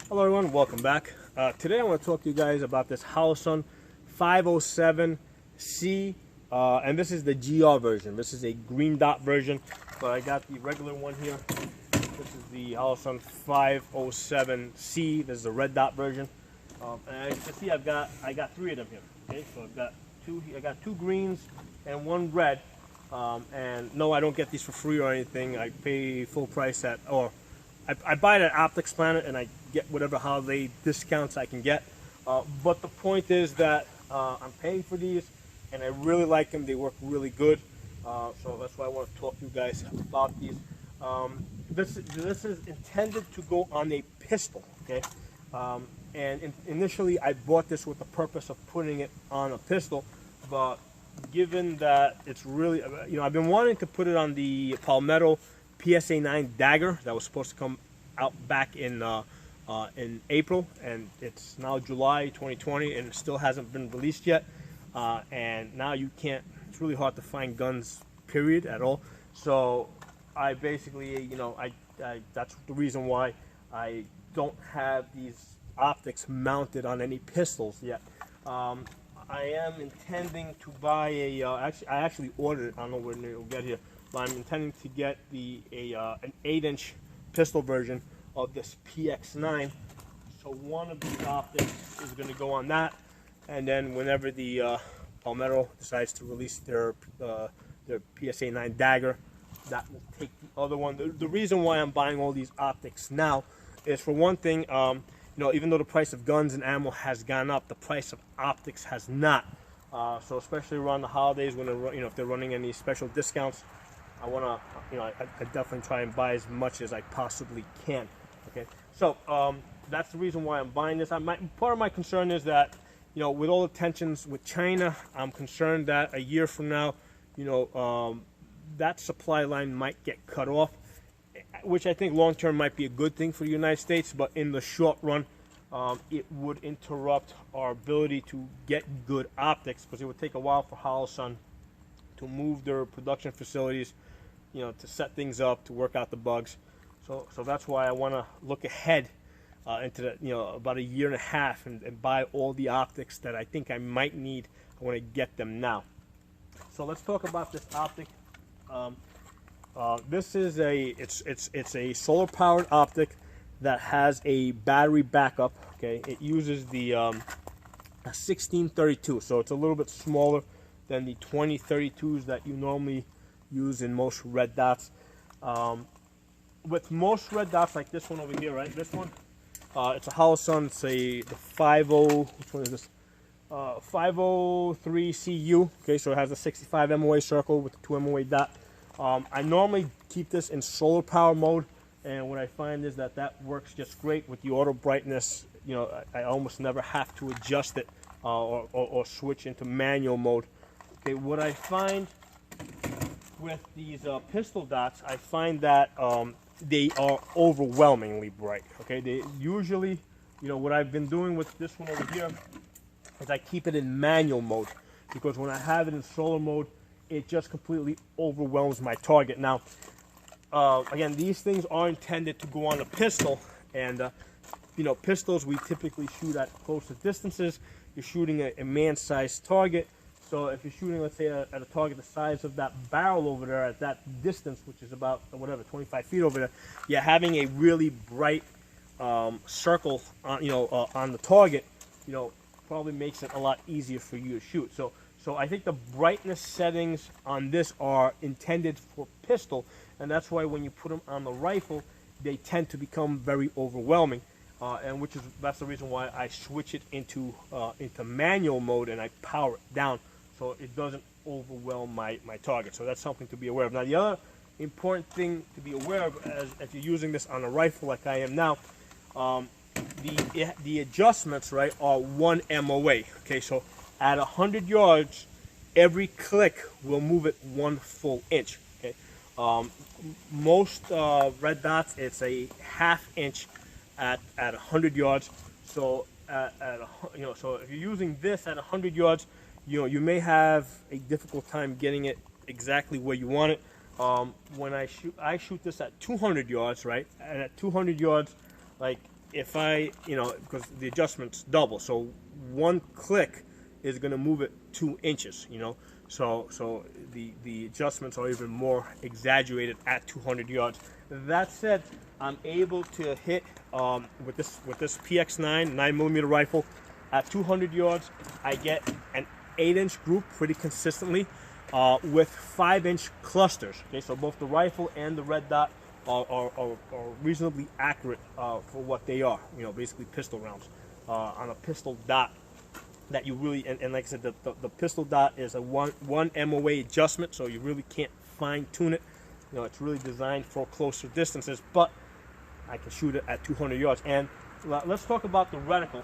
Hello everyone, welcome back. Today I want to talk to you guys about this Holosun 507C, and this is the GR version. This is a green dot version, but I got the regular one here. This is the Holosun 507C. This is the red dot version, and as you can see, I got three of them here. Okay, so I got two greens and one red, and no, I don't get these for free or anything. I pay full price I buy it at Optics Planet and I get whatever holiday discounts I can get. But the point is that I'm paying for these and I really like them. They work really good. So that's why I want to talk to you guys about these. This is intended to go on a pistol, okay? Initially I bought this with the purpose of putting it on a pistol, but given that it's really, I've been wanting to put it on the Palmetto PSA 9 dagger that was supposed to come out back in April, and it's now July 2020 and it still hasn't been released yet. And now you can't, it's really hard to find guns period at all. So I basically, that's the reason why I don't have these optics mounted on any pistols yet. I am intending to buy a, I actually ordered it, I don't know when it'll get here. I'm intending to get an 8-inch pistol version of this PX9. So one of these optics is going to go on that, and then whenever the Palmetto decides to release their PSA 9 dagger, that will take the other one. The reason why I'm buying all these optics now is, for one thing, even though the price of guns and ammo has gone up, the price of optics has not. So especially around the holidays, when if they're running any special discounts, I want to, I definitely try and buy as much as I possibly can. Okay, so that's the reason why I'm buying this. Part of my concern is that, with all the tensions with China, I'm concerned that a year from now, that supply line might get cut off, which I think long term might be a good thing for the United States, but in the short run, it would interrupt our ability to get good optics, because it would take a while for Holosun to move their production facilities, to set things up, to work out the bugs. So that's why I want to look ahead into about a year and a half and buy all the optics that I think I might need. I want to get them now. So let's talk about this optic. This is it's a solar powered optic that has a battery backup. Okay, it uses the 1632, so it's a little bit smaller than the 2032s that you normally use in most red dots. With most red dots, like this one over here, right? This one, it's a Holosun. It's the 50. Which one is this? 503CU. Okay, so it has a 65 MOA circle with a 2 MOA dot. I normally keep this in solar power mode, and what I find is that works just great with the auto brightness. I almost never have to adjust it or switch into manual mode. Okay, what I find with these pistol dots, I find that they are overwhelmingly bright. Okay, they usually, what I've been doing with this one over here is I keep it in manual mode, because when I have it in solar mode, it just completely overwhelms my target. Now, again, these things are intended to go on a pistol, and pistols we typically shoot at closer distances. You're shooting a man-sized target. So if you're shooting, let's say, at a target the size of that barrel over there at that distance, which is about, 25 feet over there, you're having a really bright circle on, on the target, probably makes it a lot easier for you to shoot. So I think the brightness settings on this are intended for pistol, and that's why when you put them on the rifle, they tend to become very overwhelming. That's the reason why I switch it into manual mode and I power it down, so it doesn't overwhelm my target. So that's something to be aware of. Now, the other important thing to be aware of, if you're using this on a rifle like I am now, the adjustments, right, are 1 MOA. Okay, so at 100 yards, every click will move it 1 full inch. Okay, most red dots, it's a ½ inch at 100 yards. So so if you're using this at 100 yards, you may have a difficult time getting it exactly where you want it. When I shoot this at 200 yards, right? And at 200 yards, like, if I, because the adjustment's double, so one click is going to move it 2 inches, so the adjustments are even more exaggerated at 200 yards. That said, I'm able to hit with this PX9 9mm rifle at 200 yards. I get an 8-inch group pretty consistently with 5-inch clusters. Okay, so both the rifle and the red dot are reasonably accurate for what they are. Basically pistol rounds on a pistol dot. That you really, and like I said, the pistol dot is a one MOA adjustment, so you really can't fine tune it. It's really designed for closer distances, but I can shoot it at 200 yards. And let's talk about the reticle.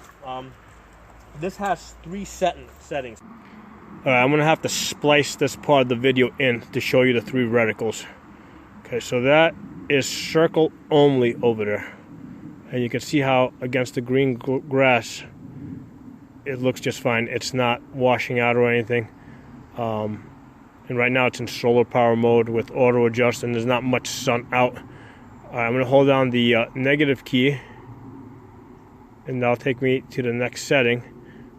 This has 3 settings. All right, I'm gonna have to splice this part of the video in to show you the 3 reticles. Okay, so that is circle only over there, and you can see how against the green grass it looks just fine. It's not washing out or anything. And right now it's in solar power mode with auto adjust, and there's not much sun out. I'm going to hold down the negative key, and that'll take me to the next setting.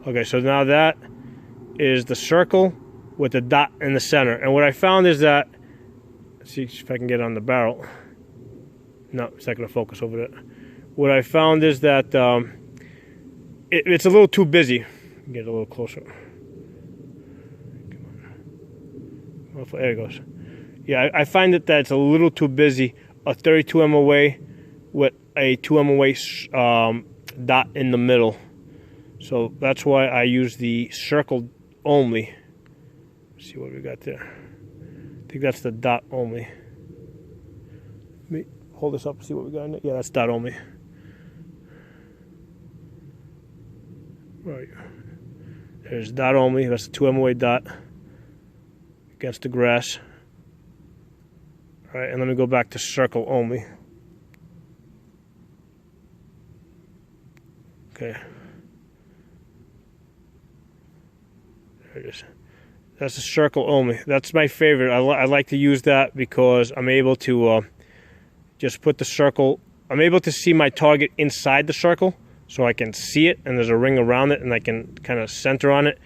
Okay, so now that is the circle with the dot in the center. And what I found is that, let's see if I can get on the barrel. No, it's not going to focus over there. What I found is that it's a little too busy. Get a little closer. Oh, there it goes. Yeah, I find that it's a little too busy. A 32 MOA with a 2 MOA dot in the middle. So that's why I use the circle only. Let's see what we got there. I think that's the dot only. Let me hold this up and see what we got in it. Yeah, that's dot only. Right. There's dot only. That's the 2 MOA dot against the grass. All right, and let me go back to circle only. Okay. There it is. That's the circle only. That's my favorite. I like to use that because I'm able to just put the circle. I'm able to see my target inside the circle, so I can see it, and there's a ring around it, and I can kind of center on it.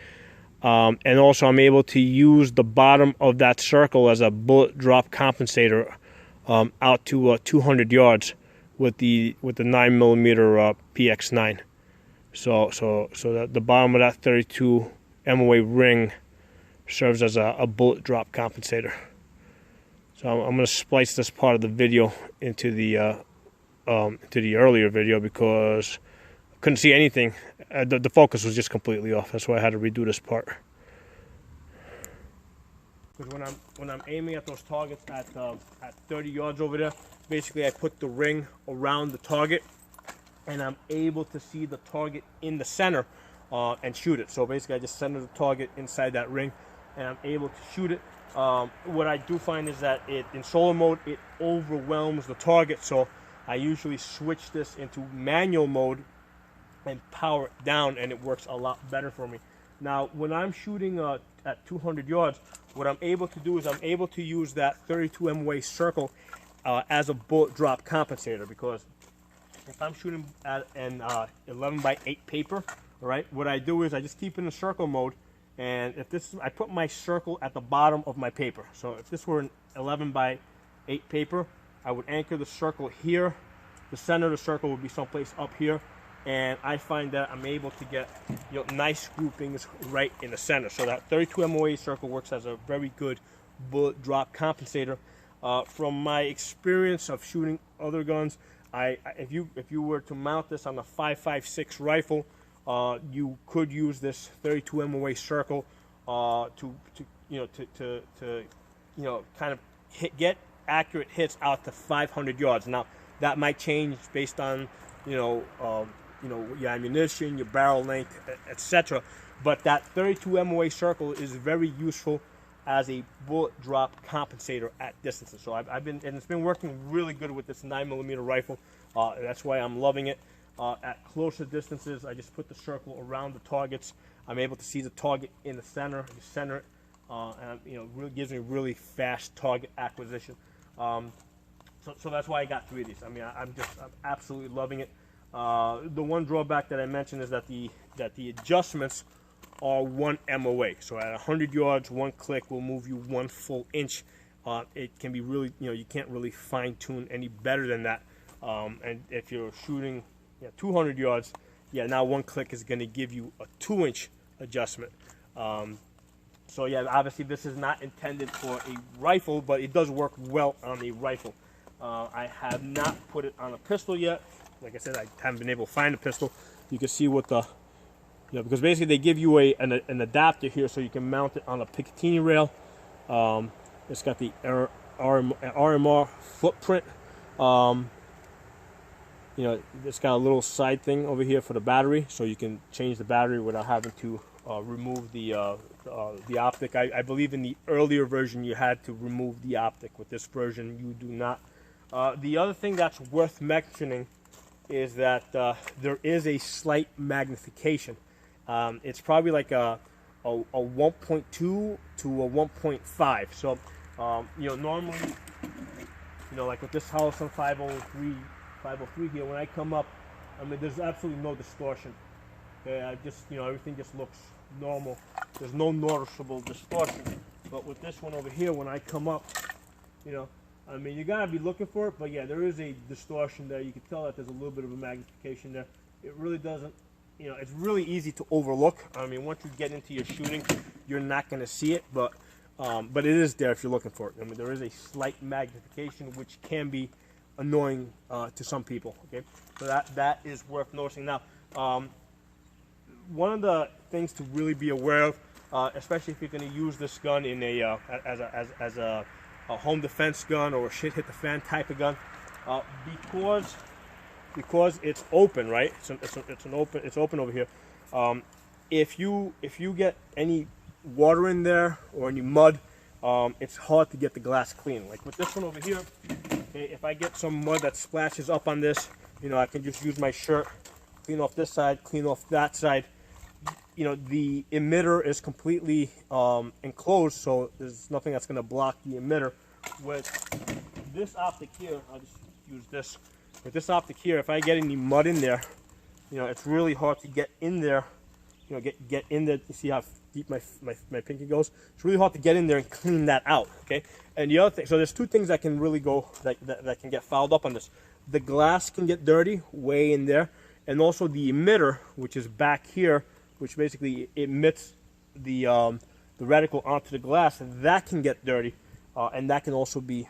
And also I'm able to use the bottom of that circle as a bullet drop compensator out to 200 yards with the 9mm PX9. So that the bottom of that 32 MOA ring serves as a bullet drop compensator. So I'm going to splice this part of the video into the earlier video because I couldn't see anything. The focus was just completely off. That's why I had to redo this part. Because when I'm aiming at those targets at 30 yards over there, basically I put the ring around the target, and I'm able to see the target in the center and shoot it. So basically I just center the target inside that ring, and I'm able to shoot it. What I do find is that in solar mode it overwhelms the target, so I usually switch this into manual mode and power it down, and it works a lot better for me. Now when I'm shooting at 200 yards, what I'm able to do is I'm able to use that 32 MOA circle as a bullet drop compensator, because if I'm shooting at an 11x8 paper, all right, what I do is I just keep it in circle mode, and if this I put my circle at the bottom of my paper. So if this were an 11x8 paper, I would anchor the circle here. The center of the circle would be someplace up here, and I find that I'm able to get nice groupings right in the center. So that 32 MOA circle works as a very good bullet drop compensator. From my experience of shooting other guns, if you were to mount this on a 5.56 rifle, you could use this 32 MOA circle to kind of get accurate hits out to 500 yards. Now that might change based on your ammunition, your barrel length, etc. But that 32 MOA circle is very useful as a bullet drop compensator at distances. So it's been working really good with this 9mm rifle. That's why I'm loving it. At closer distances, I just put the circle around the targets. I'm able to see the target in the center, it, and really gives me really fast target acquisition. So that's why I got 3 of these. I mean, I'm absolutely loving it. The one drawback that I mentioned is that the adjustments are 1 MOA. So at 100 yards, 1 click will move you 1 full inch. It can be really, you can't really fine tune any better than that. And if you're shooting 200 yards, now 1 click is going to give you a 2-inch adjustment. So yeah, obviously this is not intended for a rifle, but it does work well on a rifle. I have not put it on a pistol yet. Like I said, I haven't been able to find a pistol. You can see what the, because basically they give you an adapter here so you can mount it on a Picatinny rail. It's got the RMR footprint. It's got a little side thing over here for the battery, so you can change the battery without having to remove the optic. I believe in the earlier version you had to remove the optic. With this version, you do not. The other thing that's worth mentioning is that there is a slight magnification. It's probably like a 1.2 to a 1.5. So, normally, like with this Holosun 503 here, when I come up, I mean, there's absolutely no distortion. Okay, everything just looks normal. There's no noticeable distortion. But with this one over here, when I come up, I mean, you gotta be looking for it, but yeah, there is a distortion there. You can tell that there's a little bit of a magnification there. It really doesn't, it's really easy to overlook. I mean, once you get into your shooting, you're not gonna see it, but it is there if you're looking for it. I mean, there is a slight magnification, which can be annoying to some people. Okay, so that is worth noticing. Now, one of the things to really be aware of, especially if you're going to use this gun in as a home defense gun or a shit hit the fan type of gun, because it's open, right? It's open over here. If you get any water in there or any mud, it's hard to get the glass clean. Like with this one over here, okay, if I get some mud that splashes up on this, I can just use my shirt, clean off this side, clean off that side. The emitter is completely enclosed, so there's nothing that's going to block the emitter. With this optic here, I'll just use this. With this optic here, if I get any mud in there, it's really hard to get in there. Get in there. You see how deep my pinky goes? It's really hard to get in there and clean that out. Okay. And the other thing, so there's two things that can really go that can get fouled up on this. The glass can get dirty way in there, and also the emitter, which is back here, which basically emits the reticle onto the glass, and that can get dirty, and that can also be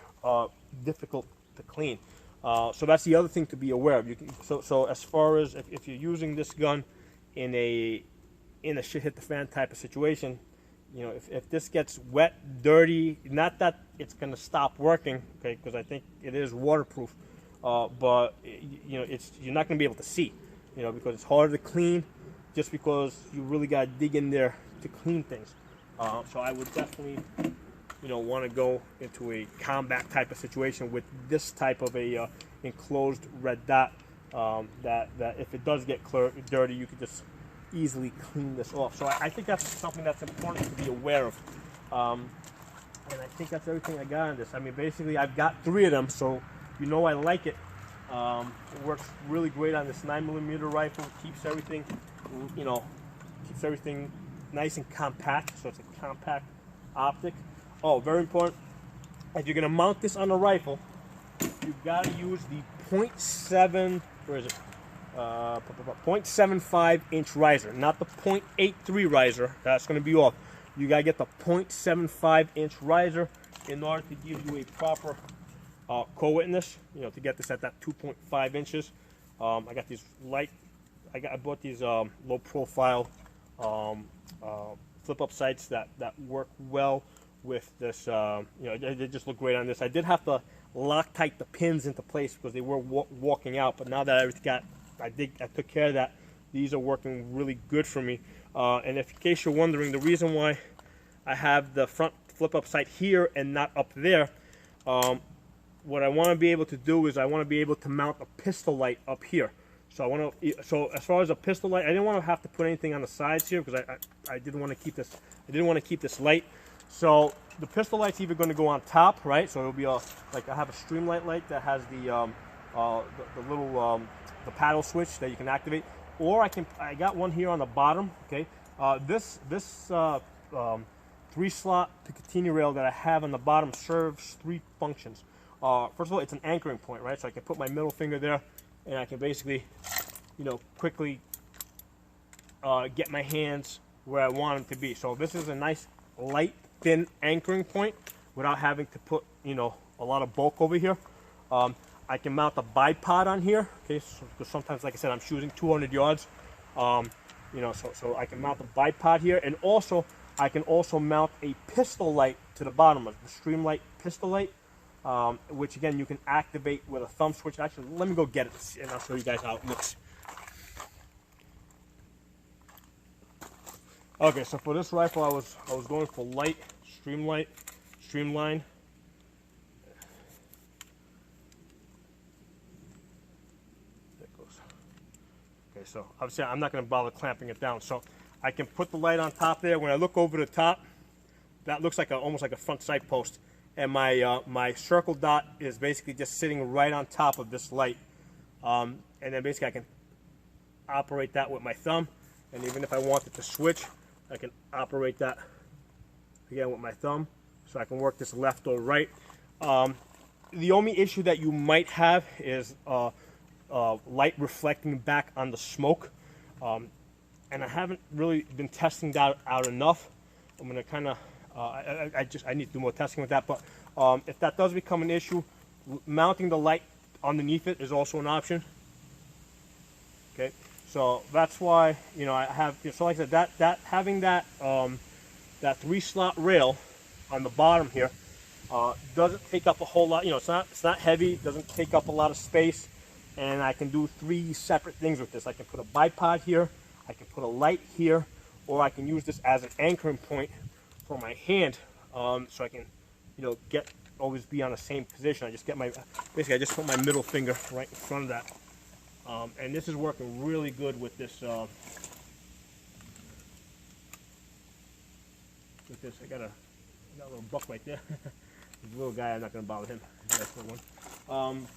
difficult to clean. So that's the other thing to be aware of. So as far as if you're using this gun in a shit hit the fan type of situation, if this gets wet, dirty, not that it's going to stop working, okay, because I think it is waterproof, but you're not going to be able to see, because it's harder to clean, just because you really got to dig in there to clean things. So I would definitely, want to go into a combat type of situation with this type of a enclosed red dot. That if it does get dirty, you could just easily clean this off. So I think that's something that's important to be aware of. And I think that's everything I got on this. I mean, basically, I've got 3 of them, so I like it. It works really great on this 9mm rifle. Keeps everything, nice and compact. So it's a compact optic. Oh, very important. If you're gonna mount this on a rifle, you've got to use the 0.75 inch riser, not the 0.83 riser. That's gonna be off. You gotta get the 0.75 inch riser in order to give you a proper co-witness, to get this at that 2.5 inches. I got these I bought these low profile flip up sights that work well with this. They just look great on this. I did have to Loctite the pins into place because they were walking out, but now that I took care of that. These are working really good for me. And in case you're wondering, the reason why I have the front flip up sight here and not up there, what I want to be able to do is I want to be able to mount a pistol light up here. So so as far as a pistol light, I didn't want to have to put anything on the sides here because I didn't want to keep this. I didn't want to keep this light. So the pistol light's either going to go on top, right? So it'll be like I have a streamlight light that has the the little the paddle switch that you can activate, or I got one here on the bottom. Okay, this 3-slot Picatinny rail that I have on the bottom serves 3 functions. First of all, it's an anchoring point, right? So I can put my middle finger there, and I can basically, quickly get my hands where I want them to be. So this is a nice, light, thin anchoring point without having to put, a lot of bulk over here. I can mount a bipod on here, okay? Because sometimes, like I said, I'm shooting 200 yards. So I can mount the bipod here, and also I can also mount a pistol light to the bottom of it, the Streamlight pistol light, which again you can activate with a thumb switch. Actually, let me go get it, and I'll show you guys how it looks. Okay, so for this rifle, I was going for light, streamline. There it goes. Okay, so obviously I'm not going to bother clamping it down. So I can put the light on top there. When I look over the top, that looks like almost like a front sight post. And my circle dot is basically just sitting right on top of this light. And then basically I can operate that with my thumb. And even if I wanted to switch, I can operate that again with my thumb. So I can work this left or right. The only issue that you might have is light reflecting back on the smoke. And I haven't really been testing that out enough. I'm going to kind of, I need to do more testing with that. But if that does become an issue, mounting the light underneath it is also an option. Okay, so that's why I have. So like I said, that having that 3-slot rail on the bottom here doesn't take up a whole lot. It's not heavy. Doesn't take up a lot of space, and I can do 3 separate things with this. I can put a bipod here. I can put a light here, or I can use this as an anchoring point for my hand, so I can, always be on the same position. I just get basically I just put my middle finger right in front of that, and this is working really good with this. I got a little buck right there. This little guy, I'm not going to bother him. Nice little one.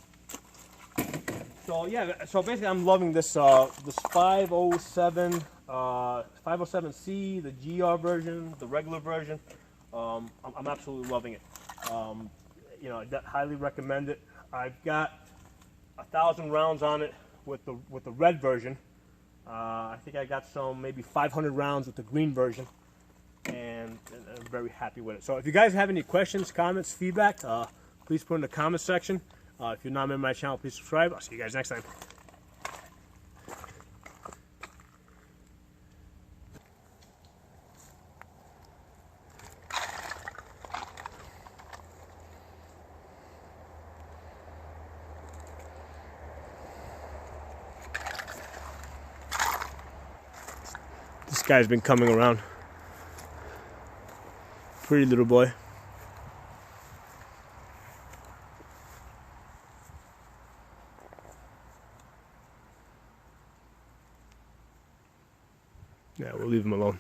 So yeah, so basically I'm loving this 507 507C, the GR version, the regular version. I'm absolutely loving it. I highly recommend it. I've got 1,000 rounds on it with the red version. I think I got maybe 500 rounds with the green version, and I'm very happy with it. So if you guys have any questions, comments, feedback, please put in the comment section. If you're not a member of my channel, please subscribe. I'll see you guys next time. This guy's been coming around. Pretty little boy. Yeah, we'll leave him alone.